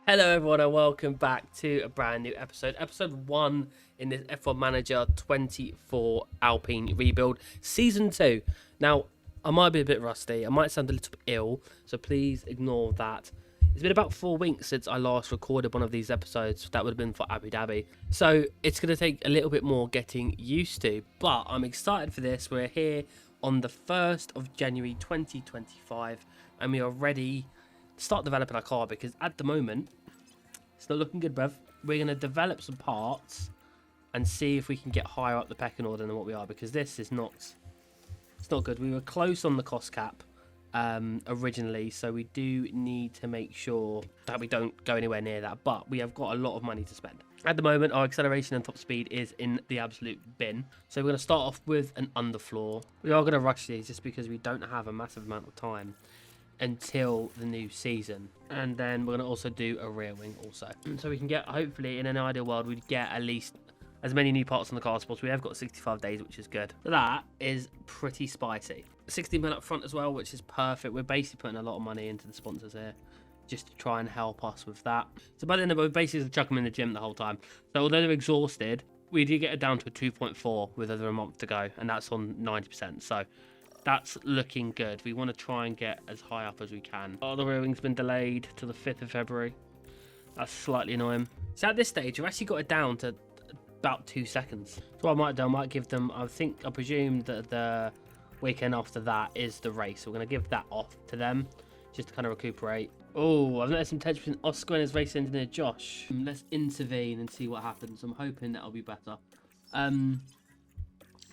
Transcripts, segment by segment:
Hello everyone and welcome back to a brand new episode 1 in this F1 Manager 24 Alpine rebuild season 2. Now I might be a bit rusty, I might sound a little bit ill, so please ignore that. It's been about 4 weeks since I last recorded one of these episodes. That would have been for Abu Dhabi, so it's going to take a little bit more getting used to, but I'm excited for this. We're here on the 1st of January 2025 and we are ready to start developing our car, because at the moment it's not looking good, bruv. We're going to develop some parts and see if we can get higher up the pecking order than what we are, because this is not, it's not good. We were close on the cost cap originally, so we do need to make sure that we don't go anywhere near that, but we have got a lot of money to spend. At the moment, our acceleration and top speed is in the absolute bin, so we're going to start off with an underfloor. We are going to rush these just because we don't have a massive amount of time until the new season, and then we're going to also do a rear wing also, so we can get, hopefully in an ideal world, we'd get at least as many new parts on the car as possible. We have got 65 days, which is good. So that is pretty spicy. 60 mil up front as well, which is perfect. We're basically putting a lot of money into the sponsors here just to try and help us with that. So by the end of it, we basically chuck them in the gym the whole time. So although they're exhausted, we do get it down to a 2.4 with over a month to go, and that's on 90%. So that's looking good. We want to try and get as high up as we can. Oh, the rear wing's been delayed to the 5th of February. That's slightly annoying. So at this stage, we've actually got it down to about 2 seconds. So what I might do, I might give them, I presume that the weekend after that is the race. So we're going to give that off to them just to kind of recuperate. Oh, I've noticed some tension between Oscar and his race engineer Josh. Let's intervene and see what happens. I'm hoping that'll be better.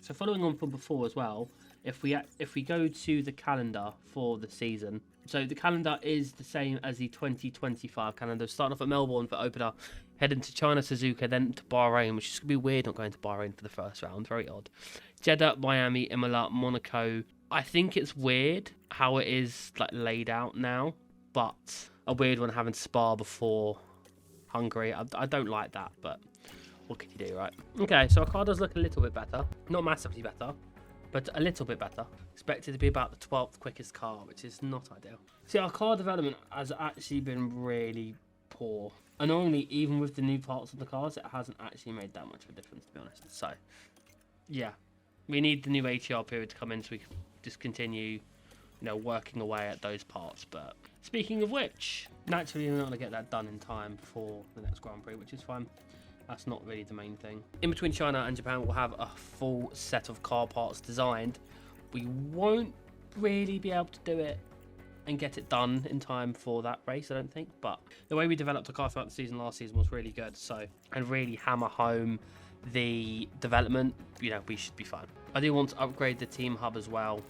So following on from before as well, if we go to the calendar for the season, so the calendar is the same as the 2025 calendar, starting off at Melbourne for opener, heading to China, Suzuka, then to Bahrain, which is going to be weird not going to Bahrain for the first round, very odd. Jeddah, Miami, Imola, Monaco. I think it's weird how it is like laid out now, but a weird one having Spa before Hungary. I don't like that, but what can you do, right? Okay, so our car does look a little bit better, not massively better, but a little bit better. Expected to be about the 12th quickest car, which is not ideal. See, our car development has actually been really poor. Annoyingly, even with the new parts of the cars, it hasn't actually made that much of a difference, to be honest. So, yeah, we need the new ATR period to come in so we can just continue, working away at those parts. But speaking of which, naturally, we're not going to get that done in time for the next Grand Prix, which is fine. That's not really the main thing. In between China and Japan, we'll have a full set of car parts designed. We won't really be able to do it and get it done in time for that race, I don't think. But the way we developed the car throughout the season last season was really good. So, and really hammer home the development, we should be fine. I do want to upgrade the team hub as well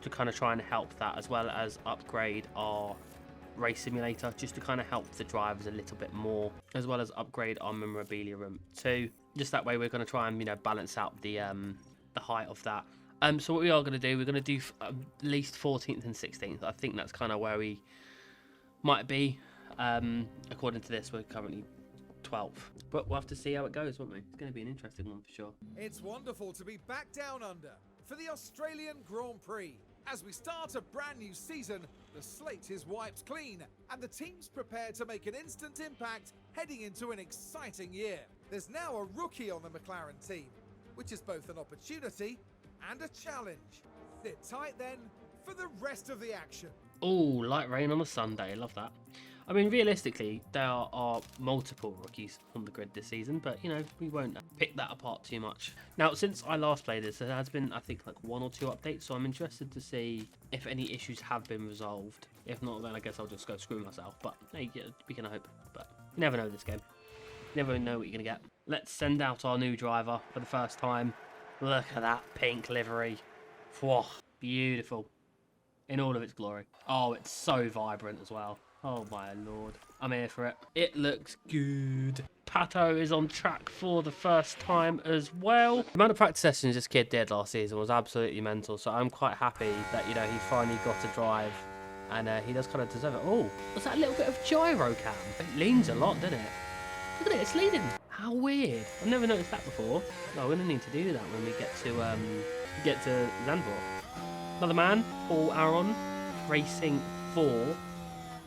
to kind of try and help that, as well as upgrade our race simulator just to kind of help the drivers a little bit more, as well as upgrade our memorabilia room too. Just that way we're going to try and balance out the height of that. So what we are going to do, we're going to do at least 14th and 16th. I think that's kind of where we might be. According to this, we're currently 12th, but we'll have to see how it goes, won't we? It's going to be an interesting one for sure. It's wonderful to be back down under for the Australian Grand Prix. As we start a brand new season, the slate is wiped clean and the team's prepared to make an instant impact heading into an exciting year. There's now a rookie on the McLaren team, which is both an opportunity and a challenge. Sit tight then for the rest of the action. Oh, light rain on a Sunday, love that. I mean, realistically, there are multiple rookies on the grid this season, but, we won't pick that apart too much. Now, since I last played this, there has been, I think, like 1 or 2 updates, so I'm interested to see if any issues have been resolved. If not, then I guess I'll just go screw myself, but hey, we can hope. But you never know this game. You never know what you're going to get. Let's send out our new driver for the first time. Look at that pink livery. Whoa, beautiful. In all of its glory. Oh, it's so vibrant as well. Oh my lord. I'm here for it. It looks good. Pato is on track for the first time as well. The amount of practice sessions this kid did last season was absolutely mental, so I'm quite happy that, he finally got to drive, and he does kind of deserve it. Oh, was that a little bit of gyro cam? It leans a lot, doesn't it? Look at it, it's leaning. How weird. I've never noticed that before. No, we're going to need to do that when we get to Zandvoort. Another man, Paul Aron, racing for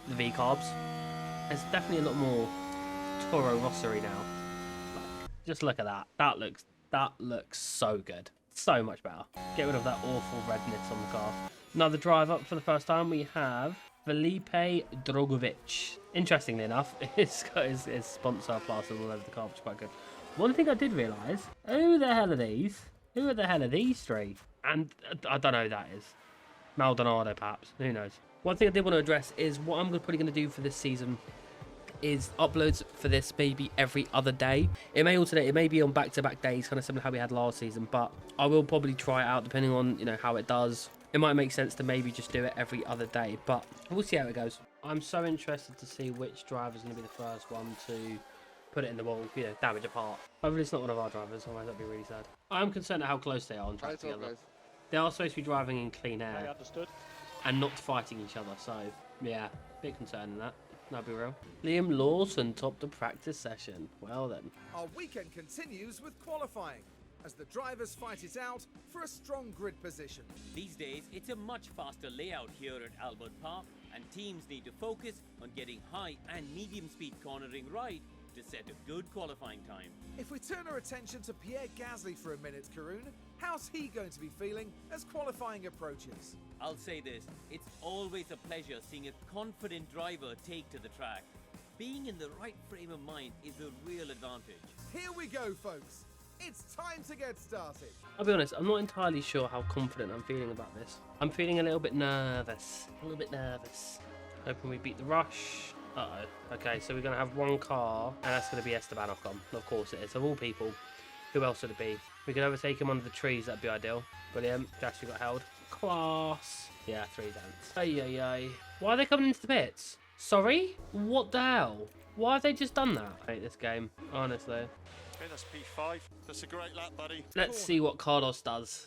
the V-Carbs. It's definitely a lot more Toro Rossery now. Like, just look at that. That looks so good. So much better. Get rid of that awful redness on the car. Another drive up for the first time. We have Felipe Drogovic. Interestingly enough, it's got his sponsor plastered all over the car, which is quite good. One thing I did realise, who the hell are these? Who the hell are these three? And I don't know who that is. Maldonado, perhaps. Who knows? One thing I did want to address is what I'm probably going to do for this season is uploads for this maybe every other day. It may alternate. It may be on back-to-back days, kind of similar to how we had last season. But I will probably try it out depending on, you know, how it does. It might make sense to maybe just do it every other day, but we'll see how it goes. I'm so interested to see which driver is going to be the first one to put it in the wall, you know, damage apart. Hopefully it's not one of our drivers, otherwise that'd be really sad. I'm concerned at how close they are on track together. They are supposed to be driving in clean air. Understood. And not fighting each other, so yeah, bit concerned in that. That'd be real. Liam Lawson topped the practice session. Well then. Our weekend continues with qualifying as the drivers fight it out for a strong grid position. These days, it's a much faster layout here at Albert Park, and teams need to focus on getting high and medium speed cornering right to set a good qualifying time. If we turn our attention to Pierre Gasly for a minute, Karun, how's he going to be feeling as qualifying approaches? I'll say this, it's always a pleasure seeing a confident driver take to the track. Being in the right frame of mind is a real advantage. Here we go, folks. It's time to get started. I'll be honest, I'm not entirely sure how confident I'm feeling about this. I'm feeling a little bit nervous. Hoping we beat the rush. Uh-oh. Okay, so we're going to have one car, and that's going to be Esteban Ocon. Of course it is. Of all people, who else would it be? We could overtake him under the trees, that'd be ideal. Brilliant. Actually got held. Class. Yeah, 3 dents. Ay. Why are they coming into the pits? Sorry? What the hell? Why have they just done that? I hate this game, honestly. Okay, that's P5. That's a great lap, buddy. Let's see what Carlos does.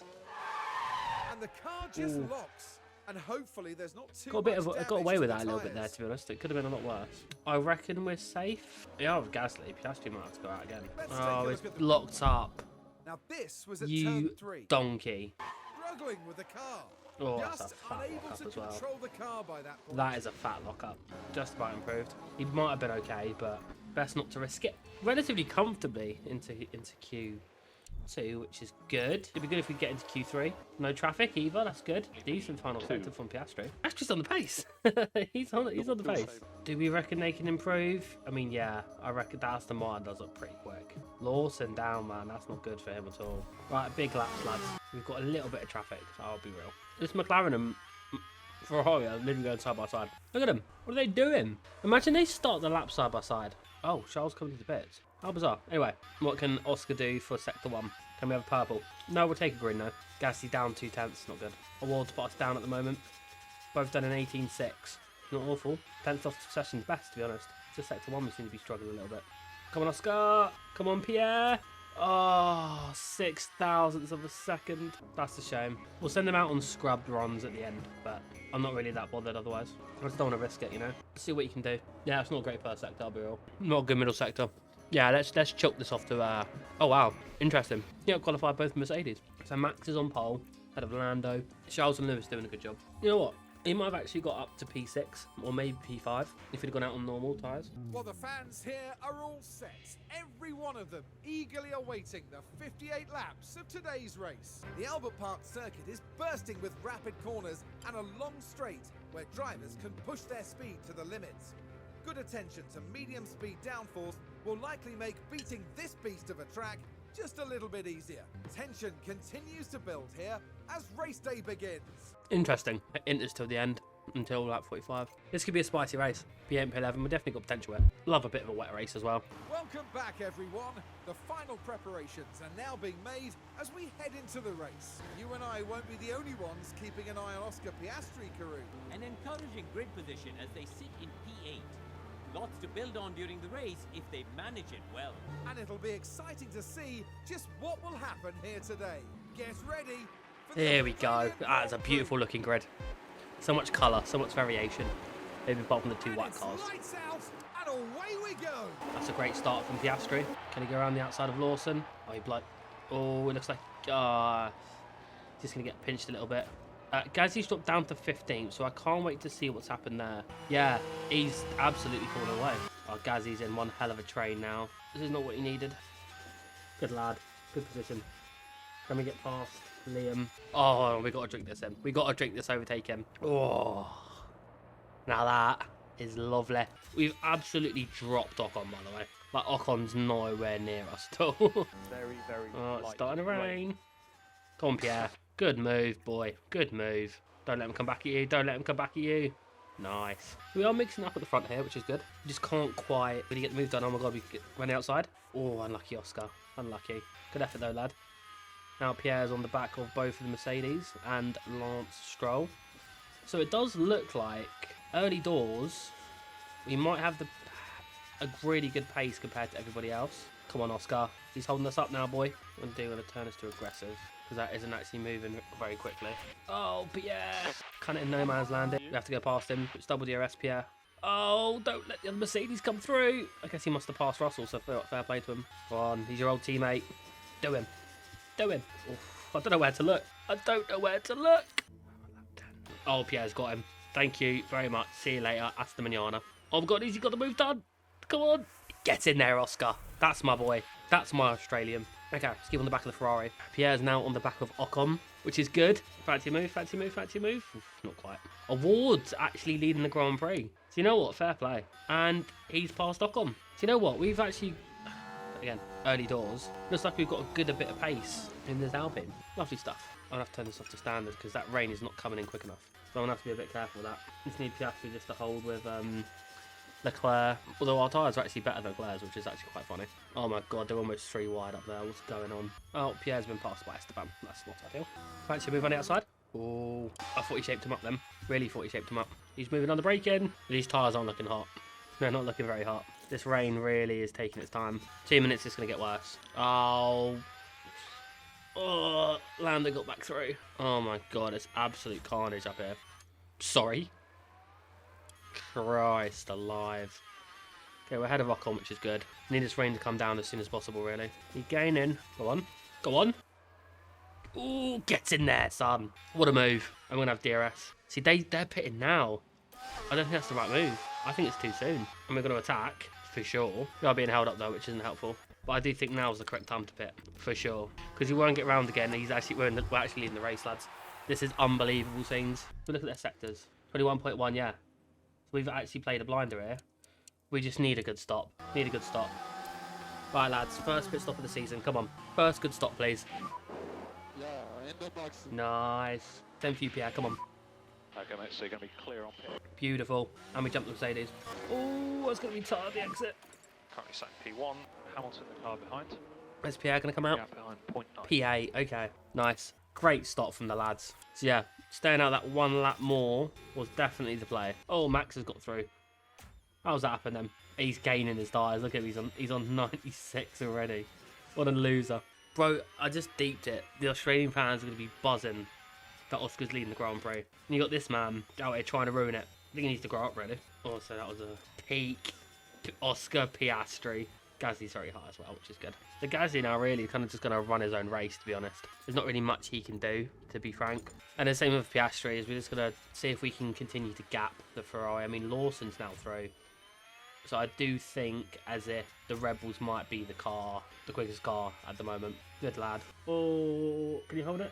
And the car just locks. And hopefully there's not too Got away with that a little bit there, to be honest. It could have been a lot worse. I reckon we're safe. Yeah, with Gasly. Piastri might have to go out again. Oh, it's locked up. Now this was at turn You 3. donkey. Struggling with the car. Oh, Just that's a fat unable lock-up to as well. control the car by that point. That is a fat lock-up. Just about improved. He might have been okay, but best not to risk it. Relatively comfortably into Q2, which is good. It'd be good if we get into Q3. No traffic either. That's good. Decent final sector from Piastri. Piastri's on the pace. he's on the pace. Do we reckon they can improve? I mean, yeah. I reckon the Aston Martin does look pretty quick. Lawson down, man. That's not good for him at all. Right, big laps, lads. We've got a little bit of traffic. I'll be real. This McLaren and Ferrari are literally going side by side. Look at them. What are they doing? Imagine they start the lap side by side. Oh, Charles coming to the pits. How bizarre. Anyway, what can Oscar do for Sector 1? Can we have a purple? No, we'll take a green now. Gasly down 2 tenths. Not good. Award spot us down at the moment. Both done an 18.6. Not awful. 10th off session's best, to be honest. Just Sector 1 we seem to be struggling a little bit. Come on, Oscar. Come on, Pierre. Oh, 6 thousandths of a second. That's a shame. We'll send them out on scrubbed runs at the end, but I'm not really that bothered otherwise. I just don't want to risk it, you know. See what you can do. Yeah, it's not a great first sector, I'll be real. Not a good middle sector. Yeah, let's chalk this off to, oh wow, interesting. Yeah, qualified both Mercedes. So Max is on pole, head of Lando. Charles and Lewis doing a good job. You know what? He might have actually got up to P6 or maybe P5 if he'd gone out on normal tyres. Well, the fans here are all set. Every one of them eagerly awaiting the 58 laps of today's race. The Albert Park circuit is bursting with rapid corners and a long straight where drivers can push their speed to the limits. Good attention to medium speed downforce will likely make beating this beast of a track just a little bit easier. Tension continues to build here as race day begins. Interesting. Inters till the end, until lap 45. This could be a spicy race. P8 and P11, we've definitely got potential here. Love a bit of a wet race as well. Welcome back, everyone. The final preparations are now being made as we head into the race. You and I won't be the only ones keeping an eye on Oscar Piastri, Karun. An encouraging grid position as they sit in P8. Lots to build on during the race if they manage it well. And it'll be exciting to see just what will happen here today. Get ready. There we go. That is a beautiful looking grid. So much colour, so much variation. Maybe apart from the 2 white cars. Lights out, and away we go. That's a great start from Piastri. Can he go around the outside of Lawson? Oh, it looks like... just going to get pinched a little bit. Gazzy's dropped down to 15th, so I can't wait to see what's happened there. Yeah, he's absolutely fallen away. Oh, Gazzy's in one hell of a train now. This is not what he needed. Good lad. Good position. Can we get past Liam? Oh, we got to drink this in. We got to drink this, overtake him. Oh, now that is lovely. We've absolutely dropped Ocon, by the way. Like, Ocon's nowhere near us at all. Very, very Oh, it's light starting to rain. Come on, Pierre. Good move, boy. Good move. Don't let him come back at you. Don't let him come back at you. Nice. We are mixing up at the front here, which is good. We just can't quite really get the move done. Oh my god, we get running outside. Oh, unlucky Oscar. Unlucky. Good effort though, lad. Now Pierre's on the back of both of the Mercedes and Lance Stroll. So it does look like early doors, we might have a really good pace compared to everybody else. Come on, Oscar. He's holding us up now, boy. I'm going to turn us to aggressive, because that isn't actually moving very quickly. Oh, Pierre. Kind of in no man's land. We have to go past him. It's double DRS, Pierre. Oh, don't let the other Mercedes come through. I guess he must have passed Russell, so fair play to him. Go on, he's your old teammate. Do him. Do him. Oof, I don't know where to look. I don't know where to look. Oh, Pierre's got him. Thank you very much. See you later. Hasta mañana. Oh, my God, he's got the move done. Come on. Get in there, Oscar. That's my boy. That's my Australian. Okay, let's keep on the back of the Ferrari. Pierre's now on the back of Ocon, which is good. Fancy move, fancy move, fancy move. Oof, not quite. Awards actually leading the Grand Prix. So you know what? Fair play. And he's passed Ocon. So you know what? We've actually, again, early doors. Looks like we've got a good bit of pace in this Alpine. Lovely stuff. I'll have to turn this off to standard because that rain is not coming in quick enough. So I'm going to have to be a bit careful with that. Just need Piastri just to hold with Leclerc, although our tyres are actually better than Leclerc's, which is actually quite funny. Oh my god, they're almost 3 wide up there. What's going on? Oh, Pierre's been passed by Esteban. That's not ideal. Fancy a move on the outside? Oh, I thought he shaped him up then. Really thought he shaped him up. He's moving on the braking. These tyres aren't looking hot. They're not looking very hot. This rain really is taking its time. 2 minutes, it's going to get worse. Oh, Lando got back through. Oh my god, it's absolute carnage up here. Sorry. Christ alive. Okay, we're ahead of Ocon, which is good. Need this rain to come down as soon as possible, really. You're gaining. Go on. Go on. Ooh, get in there, son. What a move. I'm going to have DRS. See, they're pitting now. I don't think that's the right move. I think it's too soon. And we're going to attack, for sure. We are being held up, though, which isn't helpful. But I do think now's the correct time to pit, for sure. Because you won't get round again. We're actually leading the race, lads. This is unbelievable things. But look at their sectors. 21.1, yeah. We've actually played a blinder here. We just need a good stop. Need a good stop. Right, lads. First pit stop of the season. Come on. First good stop, please. Yeah, in the box. Nice. 10 for you, Pierre. Come on. Okay, mate, so you're going to be clear on pit. Beautiful. And we jump the Mercedes. Oh, it's going to be tight at the exit. Currently sat in P1. Hamilton, the car behind. Where's Pierre going to come out? Yeah, behind 0.9. P8. Okay. Nice. Great stop from the lads. So, yeah. Staying out that 1 lap more was definitely the play. Oh, Max has got through. How's that happen then? He's gaining his tyres. Look at him. He's on 96 already. What a loser. Bro, I just deeped it. The Australian fans are going to be buzzing that Oscar's leading the Grand Prix. And you got this man out here trying to ruin it. I think he needs to grow up, really. Oh, so that was a peak to Oscar Piastri. Gasly's very high as well, which is good. The Gasly now really kind of just going to run his own race, to be honest. There's not really much he can do, to be frank. And the same with Piastri, is we're just going to see if we can continue to gap the Ferrari. I mean, Lawson's now through. So I do think as if the Rebels might be the quickest car at the moment. Good lad. Oh, can you hold it?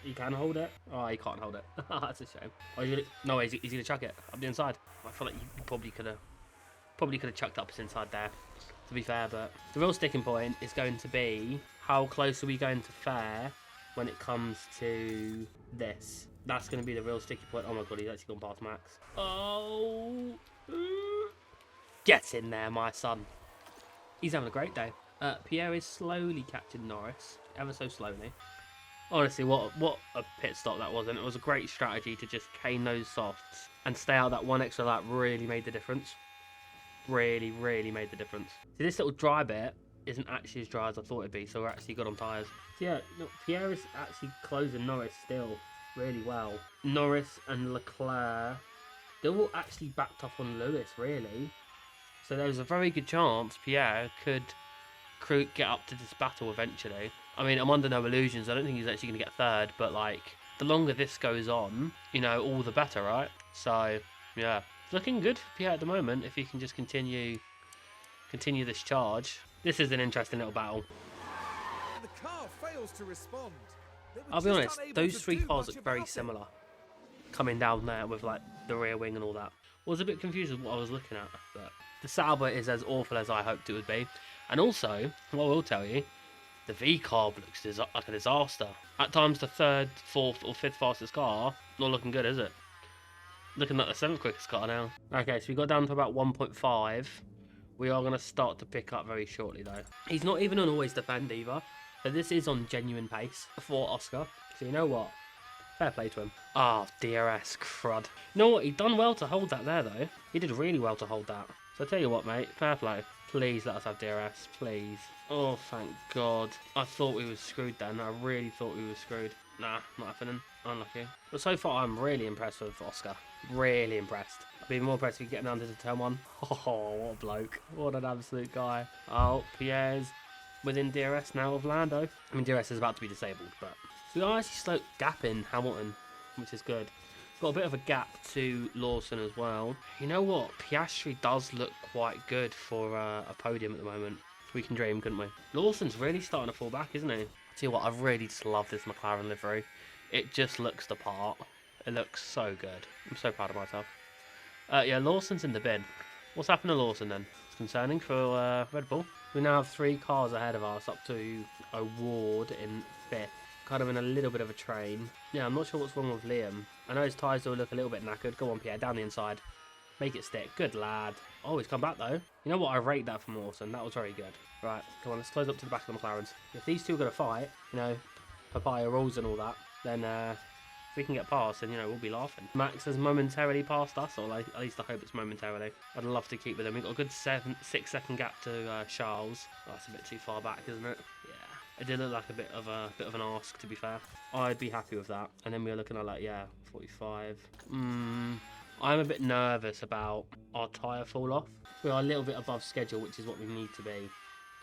You can hold it. Oh, you can't hold it. That's a shame. Oh, no, he's going to chuck it up the inside. I feel like you probably could have chucked up his inside there, to be fair. But the real sticking point is going to be how close are we going to fair when it comes to this. That's going to be the real sticky point. Oh my god, he's actually gone past Max. Oh, get in there, my son. He's having a great day. Pierre is slowly catching Norris, ever so slowly. Honestly, what a pit stop that was, and it was a great strategy to just cane those softs and stay out that 1 extra lap. Really made the difference. Really made the difference. See, this little dry bit isn't actually as dry as I thought it'd be, so we're actually good on tyres. So yeah, look, Pierre is actually closing Norris still really well. Norris and Leclerc, they're all actually backed up on Lewis, really. So there's a very good chance Pierre could get up to this battle eventually. I mean, I'm under no illusions. I don't think he's actually going to get third, but like, the longer this goes on, you know, all the better, right? So, yeah. Looking good for Pierre at the moment, if he can just continue this charge. This is an interesting little battle. And the car fails to respond. They were I'll be just honest, unable those to three do cars much look very about it. similar. Coming down there with like the rear wing and all that. I was a bit confused with what I was looking at, but the Sauber is as awful as I hoped it would be. And also, what I will tell you, the V-carb looks like a disaster. At times the 3rd, 4th or 5th fastest car, not looking good, is it? Looking like the 7th quickest car now. Okay, so we got down to about 1.5. We are going to start to pick up very shortly though. He's not even on always defend either. So this is on genuine pace for Oscar. So you know what? Fair play to him. Ah, oh, DRS, crud. You know what? He done well to hold that there, though. He did really well to hold that. So I tell you what, mate. Fair play. Please let us have DRS, please. Oh, thank God. I thought we were screwed then. I really thought we were screwed. Nah, not happening. Unlucky. But so far, I'm really impressed with Oscar. Really impressed. I'd be more impressed if we get down to the turn 1. Oh, what a bloke. What an absolute guy. Oh, Pierre's within DRS now of Lando. I mean, DRS is about to be disabled, but... So we are actually slow gapping Hamilton, which is good. Got a bit of a gap to Lawson as well. You know what? Piastri does look quite good for a podium at the moment. We can dream, couldn't we? Lawson's really starting to fall back, isn't he? Tell you what, I really just love this McLaren livery. It just looks the part. It looks so good. I'm so proud of myself. Yeah, Lawson's in the bin. What's happened to Lawson then? It's concerning for Red Bull. We now have 3 cars ahead of us, up to a Ward in 5th. Kind of in a little bit of a train. Yeah, I'm not sure what's wrong with Liam. I know his tyres do look a little bit knackered. Go on, Pierre, down the inside. Make it stick. Good lad. Oh, he's come back though. You know what? I rate that from Lawson. That was very good. Right, come on, let's close up to the back of the McLarens. If these two are going to fight, you know, papaya rules and all that, then if we can get past, then, you know, we'll be laughing. Max has momentarily passed us, or like, at least I hope it's momentarily. I'd love to keep with him. We've got a good 6-second gap to Charles. Oh, that's a bit too far back, isn't it? Yeah. It did look like a bit of an ask, to be fair. I'd be happy with that. And then we were looking at like, yeah, 45. I'm a bit nervous about our tyre fall off. We are a little bit above schedule, which is what we need to be,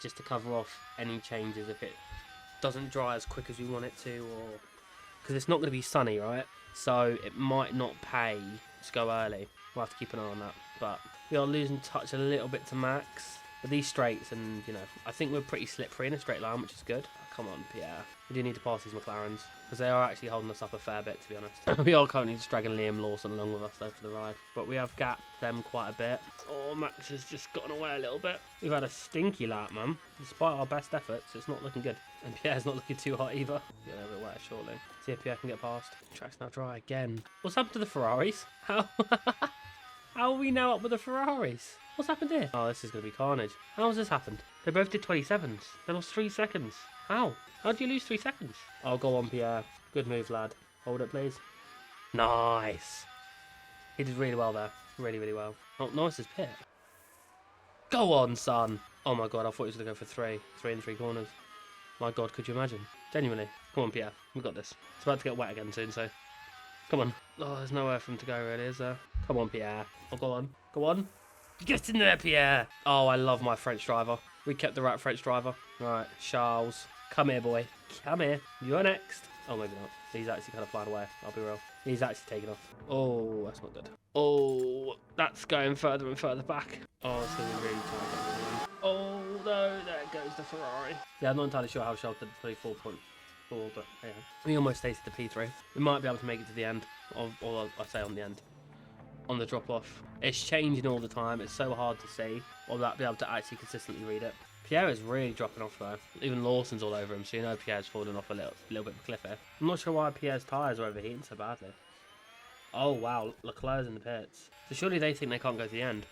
just to cover off any changes if it doesn't dry as quick as we want it to, or because it's not going to be sunny, right? So it might not pay to go early. We'll have to keep an eye on that. But we are losing touch a little bit to Max. But these straights, and you know, I think we're pretty slippery in a straight line, which is good. Oh, come on, Pierre. We do need to pass these McLarens, because they are actually holding us up a fair bit, to be honest. We are currently just dragging Liam Lawson along with us, though, for the ride. But we have gapped them quite a bit. Oh, Max has just gotten away a little bit. We've had a stinky lap, man. Despite our best efforts, it's not looking good. And Pierre's not looking too hot either. Get a little bit wetter shortly. See if Pierre can get past. Track's now dry again. What's happened to the Ferraris? How are we now up with the Ferraris? What's happened here? Oh, this is going to be carnage. How has this happened? They both did 27s. They lost 3 seconds. How? How did you lose 3 seconds? Oh, go on, Pierre. Good move, lad. Hold it, please. Nice. He did really well there. Really, really well. Oh, nice as pit. Go on, son. Oh, my God. I thought he was going to go for 3. 3 and 3 corners. My God, could you imagine? Genuinely. Come on, Pierre. We've got this. It's about to get wet again soon, so... Come on. Oh, there's nowhere for him to go, really, is there? Come on, Pierre. Oh, go on. Go on. Get in there, Pierre. Oh, I love my French driver. We kept the right French driver. Right, Charles. Come here, boy. Come here. You're next. Oh, maybe not. He's actually kind of flying away. I'll be real. He's actually taking off. Oh, that's not good. Oh, that's going further and further back. Oh, it's going to be really tight. Oh, no. There goes the Ferrari. Yeah, I'm not entirely sure how Charles did 34.4, but yeah. We almost tasted the P3. We might be able to make it to the end. Or I say on the end. On the drop off. It's changing all the time. It's so hard to see, or that be able to actually consistently read it. Pierre is really dropping off though. Even Lawson's all over him, so you know Pierre's falling off a little bit of a cliff here. I'm not sure why Pierre's tyres are overheating so badly. Oh wow, Leclerc's in the pits. So surely they think they can't go to the end.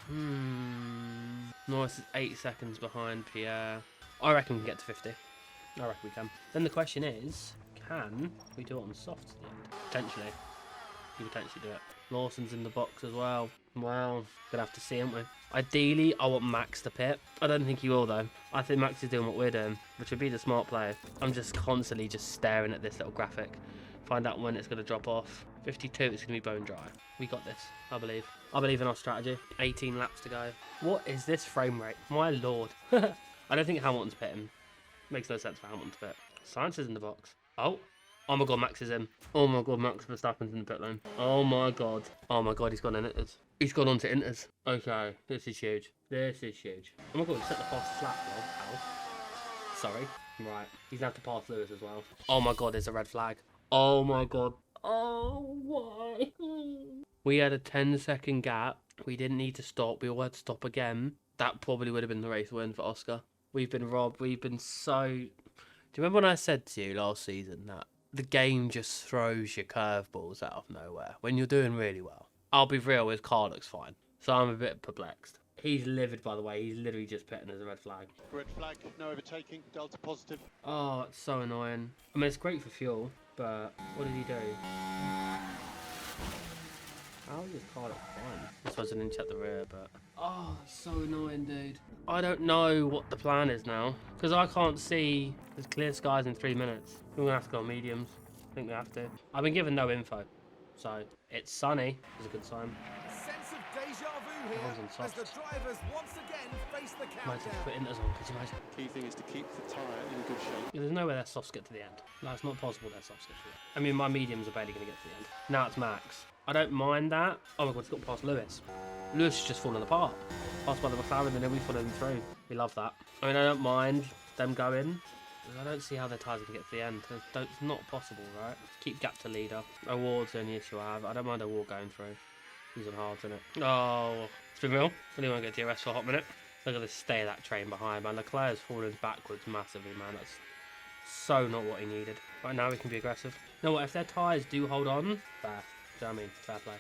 Norris is 8 seconds behind Pierre. I reckon we can get to 50. I reckon we can. Then the question is, can we do it on soft to the end? Potentially. You potentially do it. Lawson's in the box as well. Wow. Gonna have to see, aren't we? Ideally, I want Max to pit. I don't think he will, though. I think Max is doing what we're doing, which would be the smart play. I'm just constantly just staring at this little graphic. Find out when it's going to drop off. 52, it's going to be bone dry. We got this, I believe. I believe in our strategy. 18 laps to go. What is this frame rate? My lord. I don't think Hamilton's pitting. Makes no sense for Hamilton to pit. Science is in the box. Oh, Oh my god, Max is in. Oh my god, Max Verstappen's in the pit lane. Oh my god. Oh my god, he's gone in Inters. He's gone on to Inters. Okay, this is huge. This is huge. Oh my god, he set the fastest lap, though. Ow. Sorry. Right, he's going to have to pass Lewis as well. Oh my god, there's a red flag. Oh my god. Oh, why? We had a 10-second gap. We didn't need to stop. We all had to stop again. That probably would have been the race win for Oscar. We've been robbed. We've been so... Do you remember when I said to you last season that the game just throws your curveballs out of nowhere when you're doing really well? I'll be real, his car looks fine. So I'm a bit perplexed. He's livid, by the way. He's literally just pitting as a red flag. Red flag, no overtaking, Delta positive. Oh, it's so annoying. I mean, it's great for fuel, but what did he do? How is his car look fine? This was an inch at the rear, but... Oh, it's so annoying, dude. I don't know what the plan is now, because I can't see there's clear skies in 3 minutes. We're going to have to go on mediums. I think we have to. I've been given no info, so it's sunny. It's a good sign. A sense of deja vu here Everyone's on as the softs. drivers once again face the Imagine countdown. put Inters on, could you imagine? Key thing is to keep the tyre in good shape. There's no way their softs get to the end. No, it's not possible their softs get to the end. I mean, my mediums are barely going to get to the end. Now it's Max. I don't mind that. Oh my god, it's got past Lewis. Lewis is just falling apart. Passed by the McLaren and then we followed him through. We love that. I mean, I don't mind them going. I don't see how their tyres are going to get to the end. It's not possible, right? Keep gap to leader. Award's the only issue I have. I don't mind Award going through. He's on hard, isn't it? Oh, it's been real. Really want to get DRS for a hot minute. Look at this stay of that train behind, man. Leclerc's falling backwards massively, man. That's so not what he needed. Right now we can be aggressive. You know what? If their tyres do hold on, fair. Do you know what I mean? Fair play.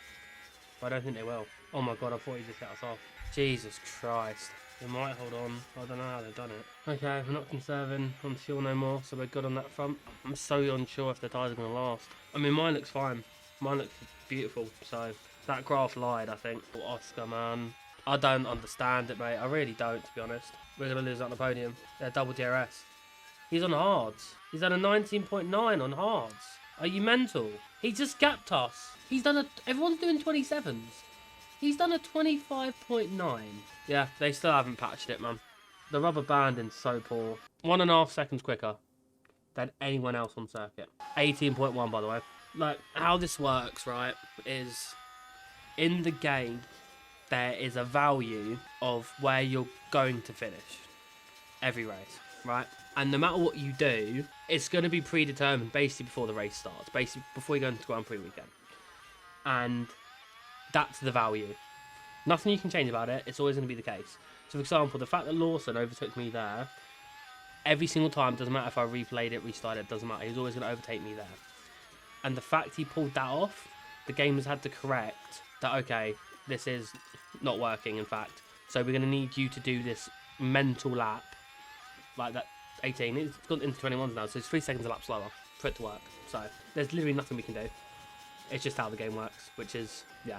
But I don't think they will. Oh my god, I thought he just hit us off. Jesus Christ. They might hold on. I don't know how they've done it. Okay, we're not conserving on fuel no more, so we're good on that front. I'm so unsure if the tyres are going to last. I mean, mine looks fine. Mine looks beautiful, so that graph lied, I think. Oscar, man. I don't understand it, mate. I really don't, to be honest. We're going to lose on the podium. They're double DRS. He's on hards. He's done a 19.9 on hards. Are you mental? He just gapped us. He's done a... Everyone's doing 27s. He's done a 25.9. Yeah, they still haven't patched it, man. The rubber banding's so poor. 1.5 seconds quicker than anyone else on circuit. 18.1, by the way. Like, how this works, right, is in the game, there is a value of where you're going to finish every race, right? And no matter what you do, it's going to be predetermined basically before the race starts, basically before you go into Grand Prix weekend. And that's the value. Nothing you can change about it. It's always going to be the case. So, for example, the fact that Lawson overtook me there, every single time, doesn't matter if I replayed it, restarted it, doesn't matter. He's always going to overtake me there. And the fact he pulled that off, the game has had to correct that, okay, this is not working, in fact. So we're going to need you to do this mental lap, like that 18. It's gone into 21s now, so it's 3 seconds a lap slower for it to work. So there's literally nothing we can do. It's just how the game works, which is, yeah,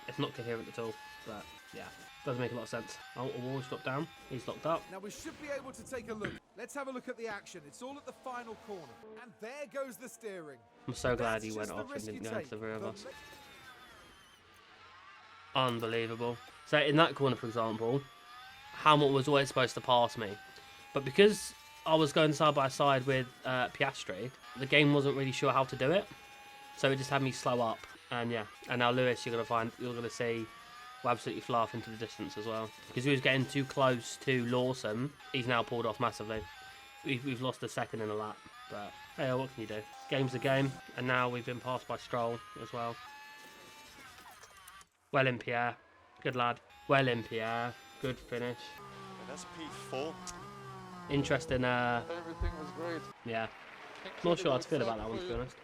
it's not coherent at all. But, yeah, doesn't make a lot of sense. Oh, Award's dropped down. He's locked up. Now we should be able to take a look. Let's have a look at the action. It's all at the final corner. And there goes the steering. I'm so glad That's he went just the off and risk didn't you go into the take. rear of The us. Unbelievable. So in that corner, for example, Hamilton was always supposed to pass me. But because I was going side by side with Piastri, the game wasn't really sure how to do it. So it just had me slow up. And yeah, and now Lewis, you're gonna see, will absolutely fly off into the distance as well. Because he was getting too close to Lawson, he's now pulled off massively. We've lost a second in a lap, but hey, what can you do? Game's the game, and now we've been passed by Stroll as well. Well in, Pierre. Good lad. Well in, Pierre. Good finish. That's P4. Interesting. Everything was great. Yeah. Not sure how to feel about that one, to be honest.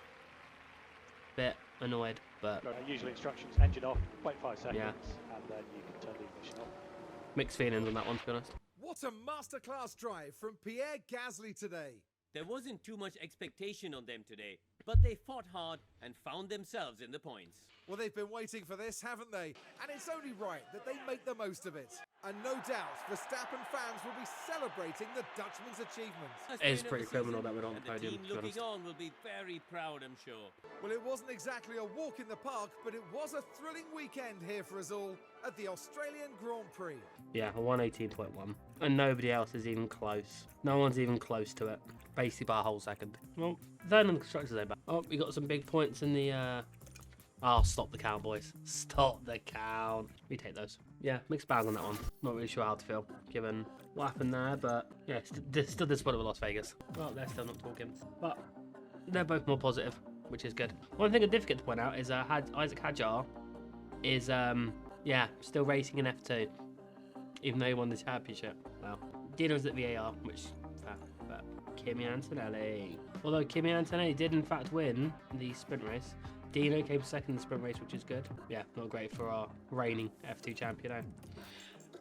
Bit annoyed, but Usually instructions, engine off, wait 5 seconds, Yeah. and then you can turn the ignition off. mixed feelings on that one, to be honest. What a masterclass drive from Pierre Gasly today. There wasn't too much expectation on them today, but they fought hard and found themselves in the points. Well, they've been waiting for this, haven't they? And it's only right that they make the most of it. And no doubt, Verstappen fans will be celebrating the Dutchman's achievements. First It is win of pretty the criminal season, that we're not on and the podium, team to be honest. looking on will be very proud, I'm sure. Well, it wasn't exactly a walk in the park, but it was a thrilling weekend here for us all at the Australian Grand Prix. Yeah, a 118.1. And nobody else is even close. No one's even close to it. Basically by a whole second. Well, third in the Constructors' Day back. Oh, we got some big points in the... Oh, stop the count, boys. Stop the count. We take those. Yeah, mixed bag on that one. Not really sure how to feel, given what happened there, but yeah, still disappointed with Las Vegas. Well, they're still not talking. But they're both more positive, which is good. One thing I did forget to point out is Isaac Hadjar is, yeah, still racing in F2, even though he won the championship. Well, Dino's at VAR, which fair, but Kimi Antonelli. Although Kimi Antonelli did in fact win the sprint race, Dino came second in the sprint race, which is good. Yeah, not great for our reigning F2 champion.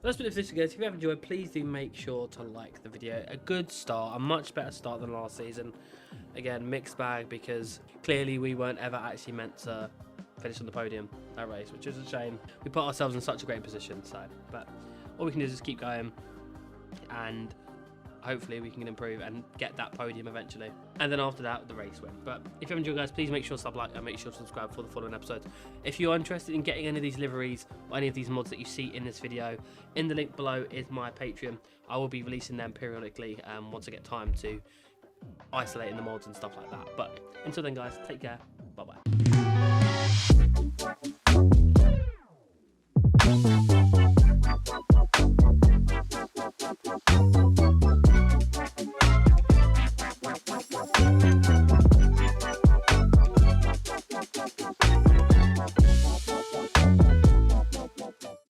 That's been it for this video, guys. If you have enjoyed, please do make sure to like the video. A good start, a much better start than last season. Again, mixed bag, because clearly we weren't ever actually meant to finish on the podium that race, which is a shame. We put ourselves in such a great position, so, but all we can do is just keep going, and hopefully we can improve and get that podium eventually. And then after that, the race win. But if you have enjoyed, guys, please make sure to like and make sure to subscribe for the following episodes. If you're interested in getting any of these liveries or any of these mods that you see in this video, in the link below is my Patreon. I will be releasing them periodically once I get time to isolate in the mods and stuff like that. But until then, guys, take care. Bye-bye.